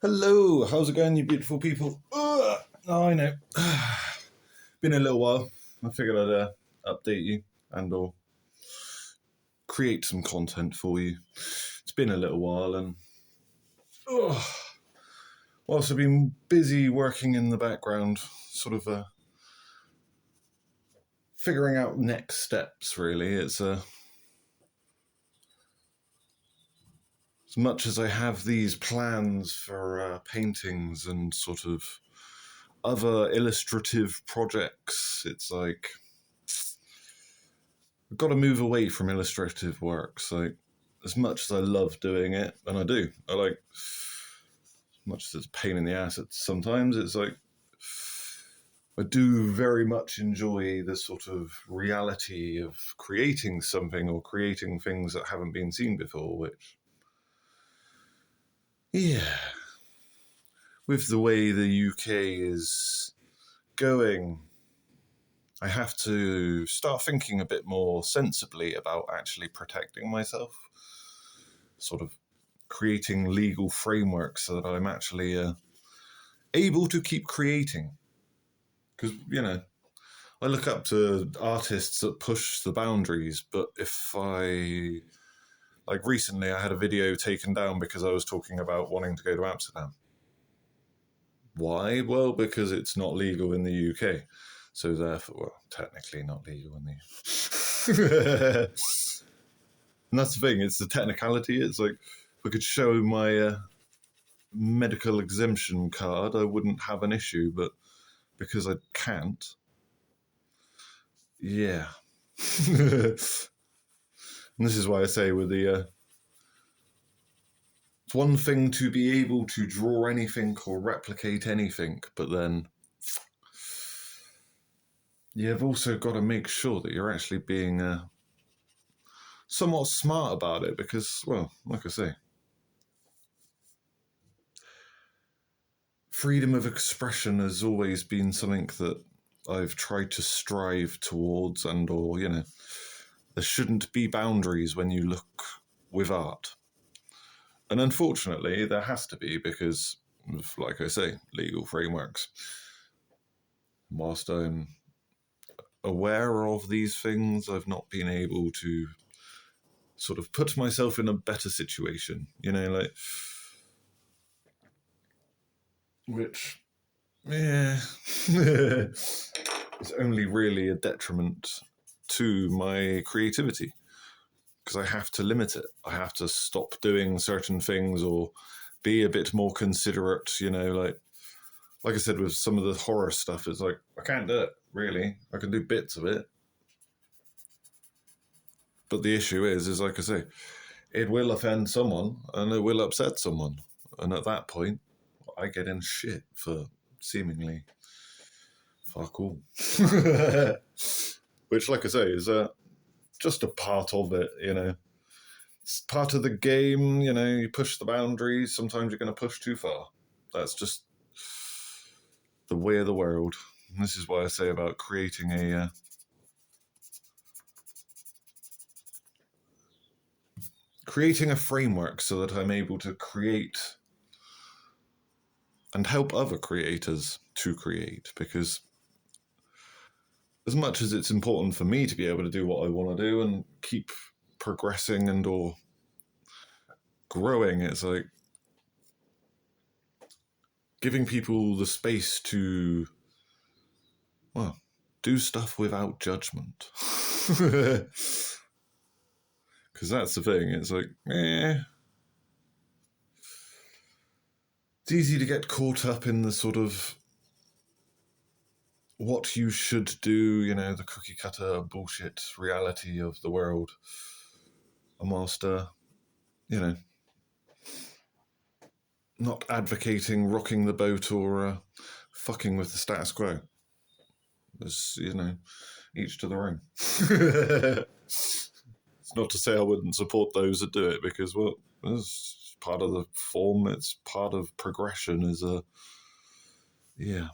Hello, how's it going, you beautiful people? Oh, I know. Been a little while. I figured I'd update you and/or create some content for you. It's been a little while, and whilst I've been busy working in the background, sort of figuring out next steps. Really, it's as much as I have these plans for paintings and sort of other illustrative projects, it's like I've got to move away from illustrative works. Like, as much as I love doing it, and I do, as much as it's a pain in the ass sometimes, it's like I do very much enjoy the sort of reality of creating something or creating things that haven't been seen before, which, yeah, with the way the UK is going, I have to start thinking a bit more sensibly about actually protecting myself, sort of creating legal frameworks so that I'm actually able to keep creating. Because, I look up to artists that push the boundaries, but like recently I had a video taken down because I was talking about wanting to go to Amsterdam. Why? Well, because it's not legal in the UK. So therefore, well, technically not legal in the And that's the thing, it's the technicality. It's like, if I could show my medical exemption card, I wouldn't have an issue, but because I can't, yeah. And this is why I say with the it's one thing to be able to draw anything or replicate anything, but then you've also got to make sure that you're actually being somewhat smart about it, because, well, like I say, freedom of expression has always been something that I've tried to strive towards, and/or, there shouldn't be boundaries when you look with art. And unfortunately, there has to be, because of, like I say, legal frameworks. Whilst I'm aware of these things, I've not been able to sort of put myself in a better situation, which, yeah, is only really a detriment to my creativity, because I have to limit it. I have to stop doing certain things or be a bit more considerate, like I said, with some of the horror stuff, it's like, I can't do it, really. I can do bits of it. But the issue is like I say, it will offend someone and it will upset someone. And at that point, I get in shit for seemingly fuck all. Which, like I say, is just a part of it, It's part of the game, you push the boundaries. Sometimes you're going to push too far. That's just the way of the world. And this is why I say about creating a framework so that I'm able to create and help other creators to create, because as much as it's important for me to be able to do what I want to do and keep progressing and/or growing, it's like giving people the space to, well, do stuff without judgment. Because that's the thing, it's like, it's easy to get caught up in the sort of what you should do, the cookie cutter bullshit reality of the world. And whilst, not advocating rocking the boat or fucking with the status quo. There's, each to their own. It's not to say I wouldn't support those that do it, because, well, it's part of the form, it's part of progression, yeah.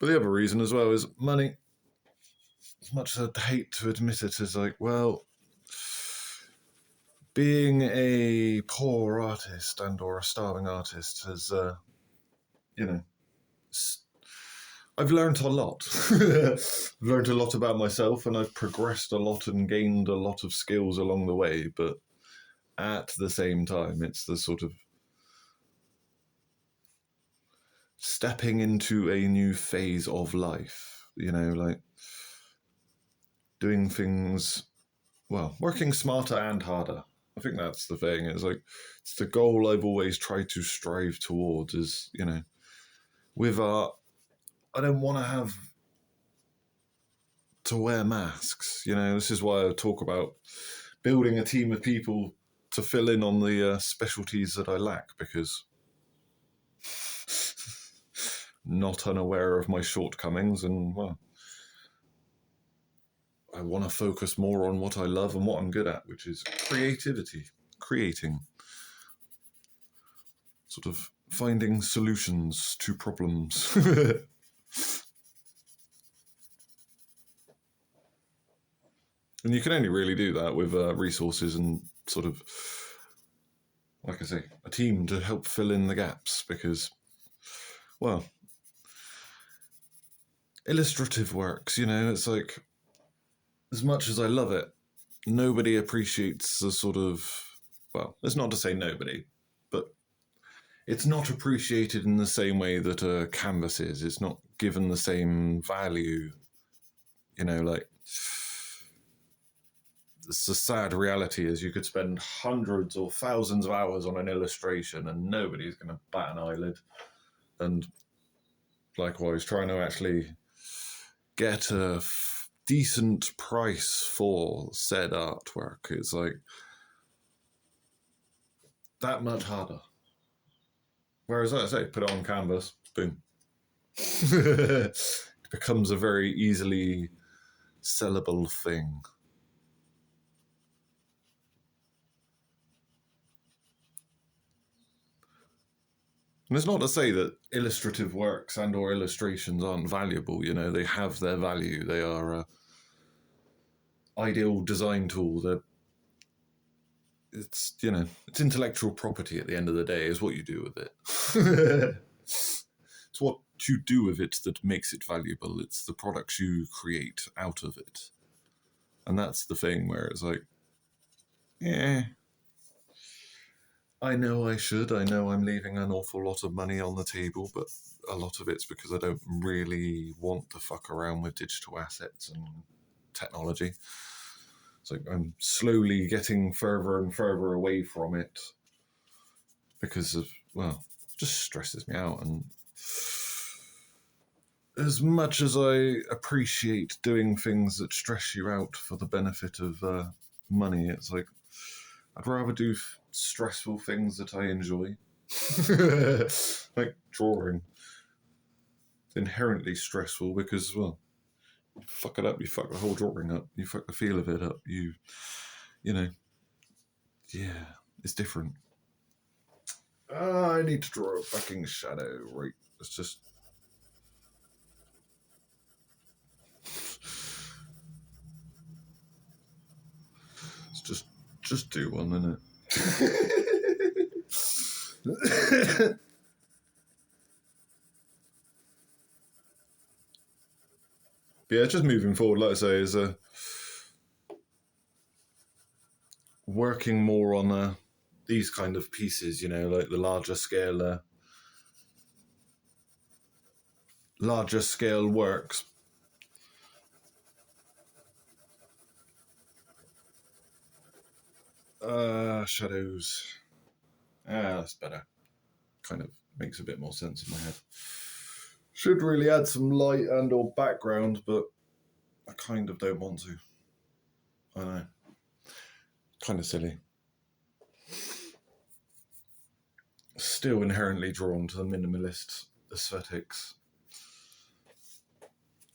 But the other reason as well is money. As much as I'd hate to admit it, is like, well, being a poor artist and or a starving artist has, you know, I've learned a lot. I've learned a lot about myself, and I've progressed a lot and gained a lot of skills along the way. But at the same time, it's the sort of stepping into a new phase of life, like doing things, well, working smarter and harder. I think that's the thing. It's like, it's the goal I've always tried to strive towards is, with art, I don't want to have to wear masks. This is why I talk about building a team of people to fill in on the specialties that I lack, because not unaware of my shortcomings, and, well, I want to focus more on what I love and what I'm good at, which is creativity, creating, sort of finding solutions to problems. And you can only really do that with resources and sort of, like I say, a team to help fill in the gaps, because, well, illustrative works, it's like, as much as I love it, nobody appreciates the sort of, well, it's not to say nobody, but it's not appreciated in the same way that a canvas is. It's not given the same value, like, it's a sad reality is you could spend hundreds or thousands of hours on an illustration and nobody's going to bat an eyelid. And likewise, trying to actually get a decent price for said artwork is like that much harder. Whereas, like I say, put it on canvas, boom. It becomes a very easily sellable thing. And it's not to say that illustrative works and or illustrations aren't valuable. They have their value. They are a ideal design tool. It's intellectual property at the end of the day, is what you do with it. It's what you do with it that makes it valuable. It's the products you create out of it. And that's the thing where it's like, I know I'm leaving an awful lot of money on the table, but a lot of it's because I don't really want to fuck around with digital assets and technology. It's like I'm slowly getting further and further away from it because of, well, it just stresses me out. And as much as I appreciate doing things that stress you out for the benefit of money, it's like I'd rather do stressful things that I enjoy. Like drawing. It's inherently stressful because, well, you fuck it up, you fuck the whole drawing up, you fuck the feel of it up, yeah, it's different. I need to draw a fucking shadow, right? It's just... Just do one, innit? Yeah, just moving forward, like I say, is working more on these kind of pieces, like the larger scale works. Shadows. That's better. Kind of makes a bit more sense in my head. Should really add some light and or background, but I kind of don't want to. I know. Kind of silly. Still inherently drawn to the minimalist aesthetics.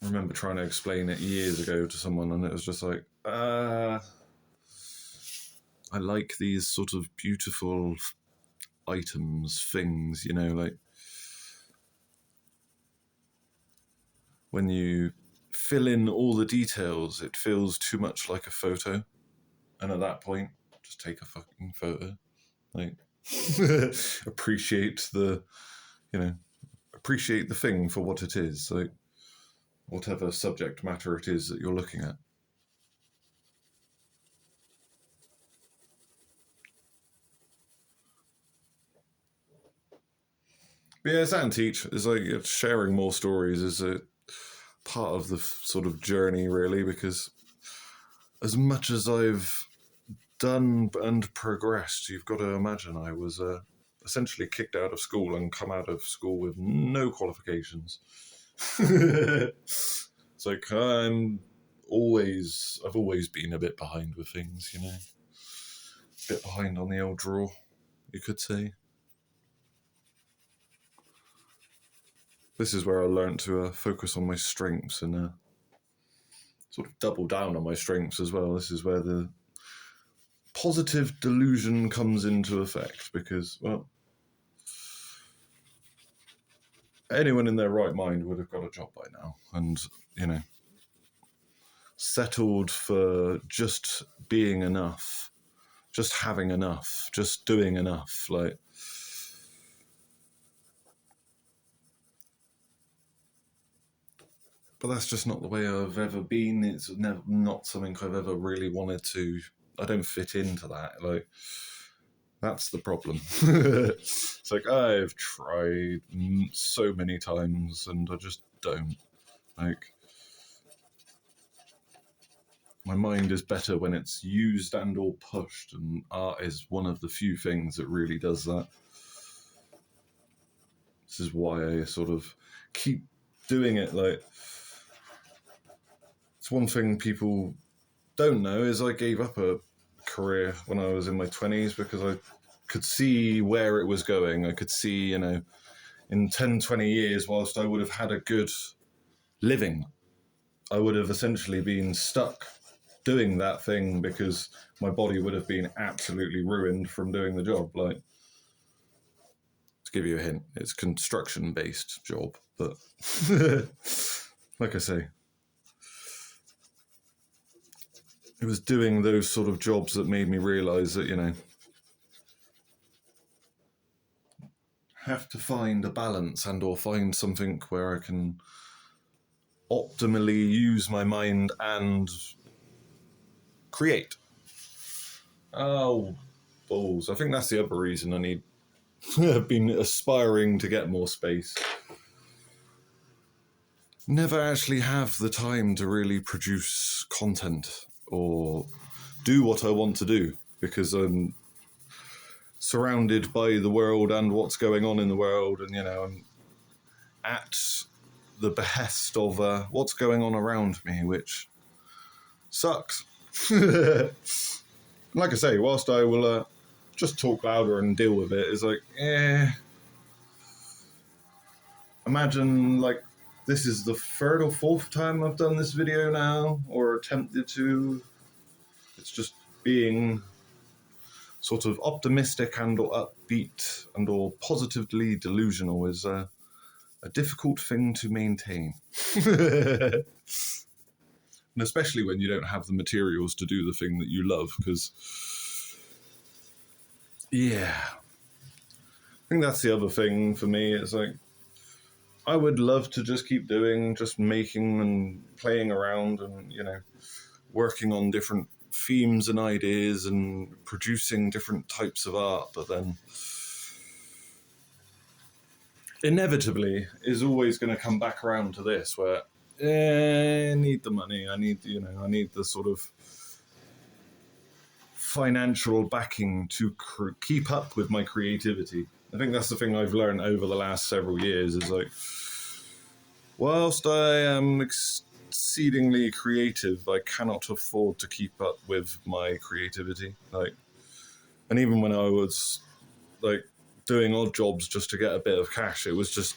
I remember trying to explain it years ago to someone, and it was just like, I like these sort of beautiful items, things, like when you fill in all the details, it feels too much like a photo. And at that point, just take a fucking photo. Like, appreciate the thing for what it is. Like, whatever subject matter it is that you're looking at. But yeah, it's that and teach. It's like sharing more stories is a part of the sort of journey, really, because as much as I've done and progressed, you've got to imagine I was essentially kicked out of school and come out of school with no qualifications. It's like I've always been a bit behind with things, a bit behind on the old draw, you could say. This is where I learned to focus on my strengths and sort of double down on my strengths as well. This is where the positive delusion comes into effect because, well, anyone in their right mind would have got a job by now and, settled for just being enough, just having enough, just doing enough. Like, but that's just not the way I've ever been. It's not something I've ever really wanted to. I don't fit into that. Like, that's the problem. It's like I've tried so many times and I just don't. Like, my mind is better when it's used and or pushed, and art is one of the few things that really does that. This is why I sort of keep doing it. Like, it's one thing people don't know is I gave up a career when I was in my 20s because I could see where it was going. I could see, in 10, 20 years, whilst I would have had a good living, I would have essentially been stuck doing that thing because my body would have been absolutely ruined from doing the job. Like, to give you a hint, it's a construction-based job, but like I say, it was doing those sort of jobs that made me realise that, have to find a balance and or find something where I can optimally use my mind and create. Oh, balls. I think that's the other reason I've been aspiring to get more space. Never actually have the time to really produce content or do what I want to do because I'm surrounded by the world and what's going on in the world, and I'm at the behest of what's going on around me, which sucks. Like I say, whilst I will just talk louder and deal with it, it's like, imagine like this is the third or fourth time I've done this video now, or attempted to. It's just being sort of optimistic and or upbeat and or positively delusional is a difficult thing to maintain. And especially when you don't have the materials to do the thing that you love, because, yeah. I think that's the other thing for me. It's like, I would love to just keep just making and playing around and, working on different themes and ideas and producing different types of art, but then inevitably is always going to come back around to this where I need the money, I need the sort of financial backing to keep up with my creativity. I think that's the thing I've learned over the last several years is like, whilst I am exceedingly creative, I cannot afford to keep up with my creativity. Like, and even when I was like doing odd jobs just to get a bit of cash, it was just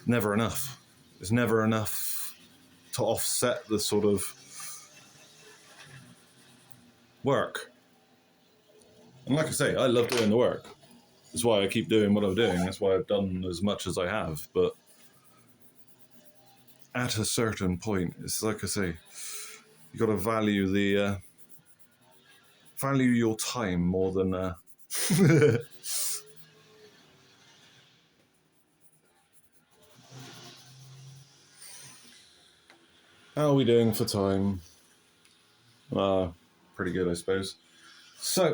never enough. It's never enough to offset the sort of work. And like I say, I love doing the work. That's why I keep doing what I'm doing. That's why I've done as much as I have. But at a certain point, it's like I say, you got to value value your time more than. How are we doing for time? Pretty good, I suppose. So,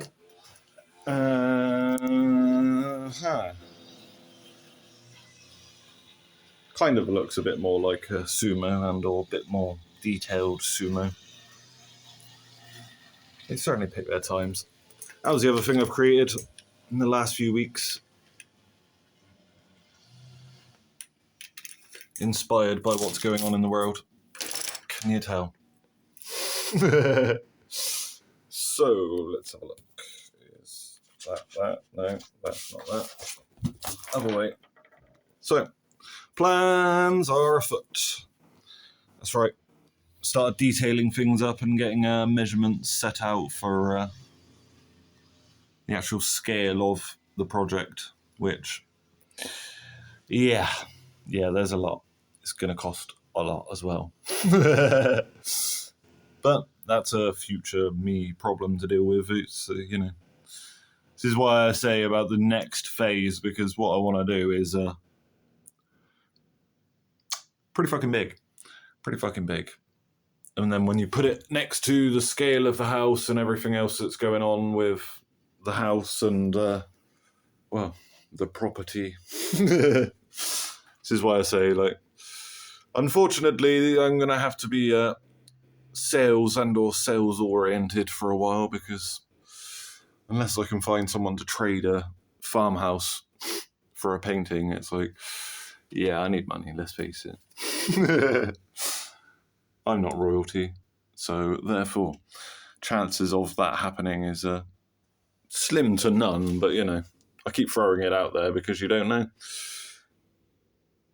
kind of looks a bit more like a sumo and or a bit more detailed sumo. They certainly pick their times. That was the other thing I've created in the last few weeks. Inspired by what's going on in the world. Can you tell? So, let's have a look. Is that? No, that's not that. Other way. So, plans are afoot. That's right. Started detailing things up and getting measurements set out for the actual scale of the project, which, yeah, there's a lot. It's going to cost a lot as well. But that's a future me problem to deal with. It's, this is why I say about the next phase, because what I want to do is pretty fucking big. And then when you put it next to the scale of the house and everything else that's going on with the house and, the property. This is why I say, unfortunately, I'm going to have to be sales and or sales oriented for a while, because unless I can find someone to trade a farmhouse for a painting, it's like, yeah, I need money, let's face it. I'm not royalty, so therefore chances of that happening is slim to none, but I keep throwing it out there because you don't know.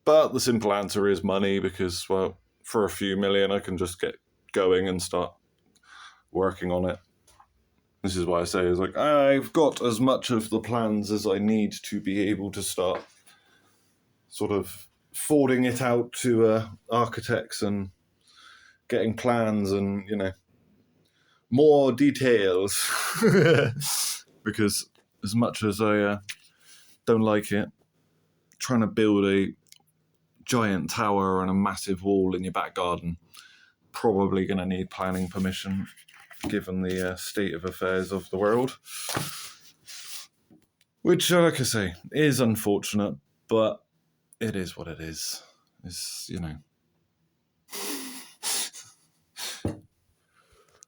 But the simple answer is money, because, well, for a few million I can just get going and start working on it. This is why I say, is like, I've got as much of the plans as I need to be able to start sort of forwarding it out to architects and getting plans and, more details. Because as much as I don't like it, trying to build a giant tower and a massive wall in your back garden, probably going to need planning permission, given the state of affairs of the world. Which, like I say, is unfortunate, but it is what it is. It's,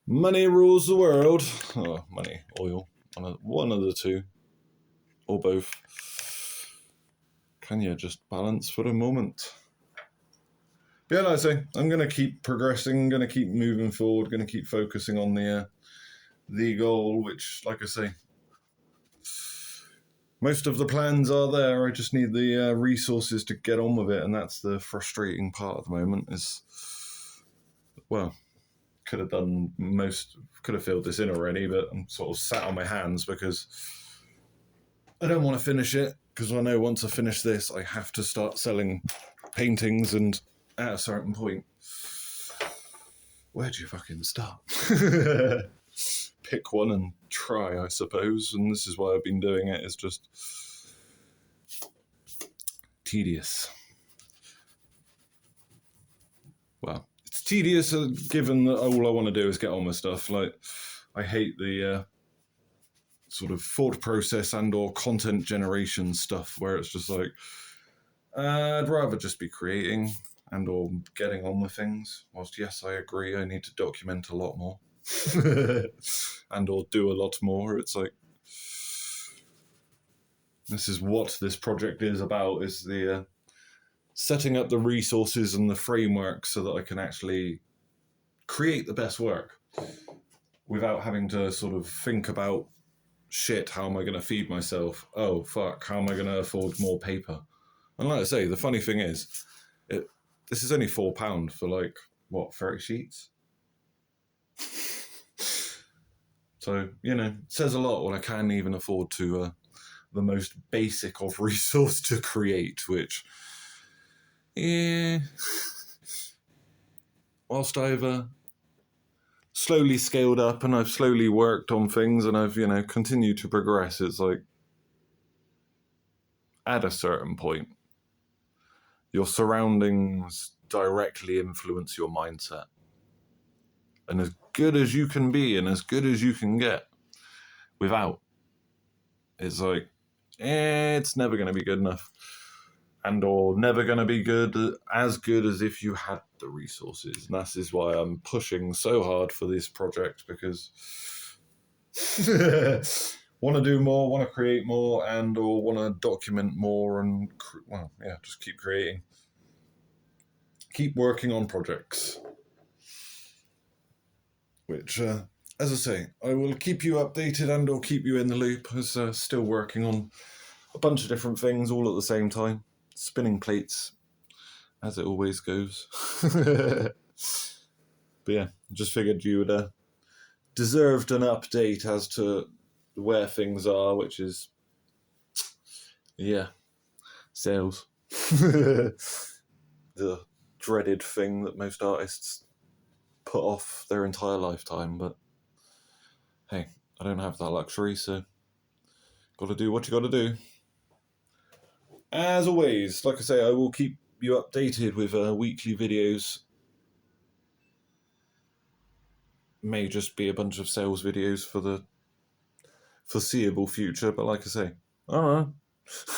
money rules the world. Oh, money, oil, one of the two, or both. Can you just balance for a moment? Yeah, like I say, I'm going to keep progressing, going to keep moving forward, going to keep focusing on the goal, which, like I say, most of the plans are there. I just need the resources to get on with it, and that's the frustrating part at the moment. Is, well, could have filled this in already, but I'm sort of sat on my hands because I don't want to finish it, because I know once I finish this, I have to start selling paintings, and at a certain point, where do you fucking start? Pick one and try, I suppose, and this is why I've been doing it. It's just tedious. Well, it's tedious given that all I want to do is get on with stuff. Like, I hate the sort of thought process and or content generation stuff where it's just like, I'd rather just be creating and or getting on with things. Whilst, yes, I agree, I need to document a lot more. And or do a lot more. It's like, this is what this project is about, is the setting up the resources and the framework so that I can actually create the best work without having to sort of think about, shit, how am I going to feed myself? Oh, fuck, how am I going to afford more paper? And like I say, the funny thing is, this is only £4 for 30 sheets? So, it says a lot when I can't even afford to the most basic of resource to create, which, yeah, whilst I've slowly scaled up and I've slowly worked on things and I've, continued to progress, it's like at a certain point, your surroundings directly influence your mindset. And as good as you can be and as good as you can get without, it's like, it's never going to be good enough. And or never going to be as good as if you had the resources. And that is why I'm pushing so hard for this project, because want to do more, want to create more, and or want to document more, and just keep creating, keep working on projects, which as I say, I will keep you updated and or keep you in the loop, as still working on a bunch of different things all at the same time, spinning plates as it always goes. But yeah, just figured you would deserved an update as to where things are, which is, sales. The dreaded thing that most artists put off their entire lifetime, but hey, I don't have that luxury, so gotta do what you gotta do. As always, like I say, I will keep you updated with weekly videos. May just be a bunch of sales videos for the foreseeable future, but like I say, I don't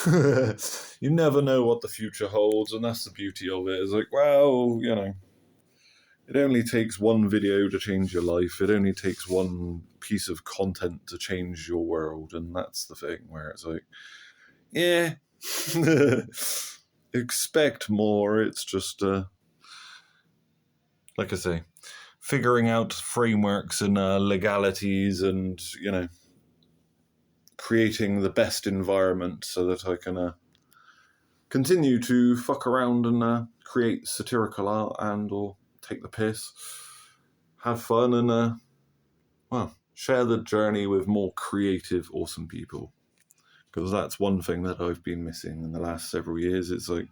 know. You never know what the future holds, and that's the beauty of it. It's like, well, it only takes one video to change your life. It only takes one piece of content to change your world, and that's the thing where it's like, yeah, expect more. It's just, like I say, figuring out frameworks and legalities, and creating the best environment so that I can continue to fuck around and create satirical art and or take the piss, have fun, and share the journey with more creative, awesome people. Because that's one thing that I've been missing in the last several years. It's like,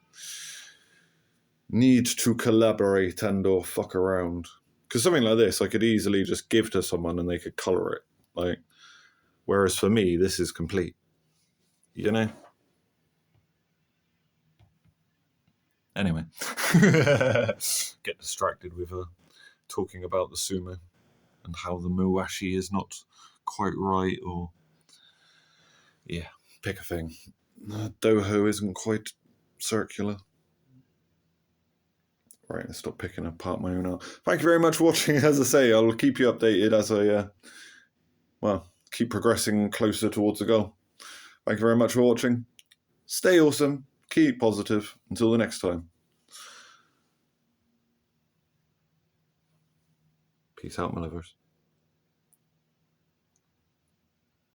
need to collaborate and or fuck around. Because something like this, I could easily just give to someone and they could colour it. Like, whereas for me, this is complete. Anyway, get distracted with talking about the sumo and how the muwashi is not quite right, or pick a thing. Doho isn't quite circular. Right, let's stop picking apart my own art. Thank you very much for watching. As I say, I'll keep you updated as I keep progressing closer towards the goal. Thank you very much for watching. Stay awesome, keep positive. Until the next time. Peace out, my lovers.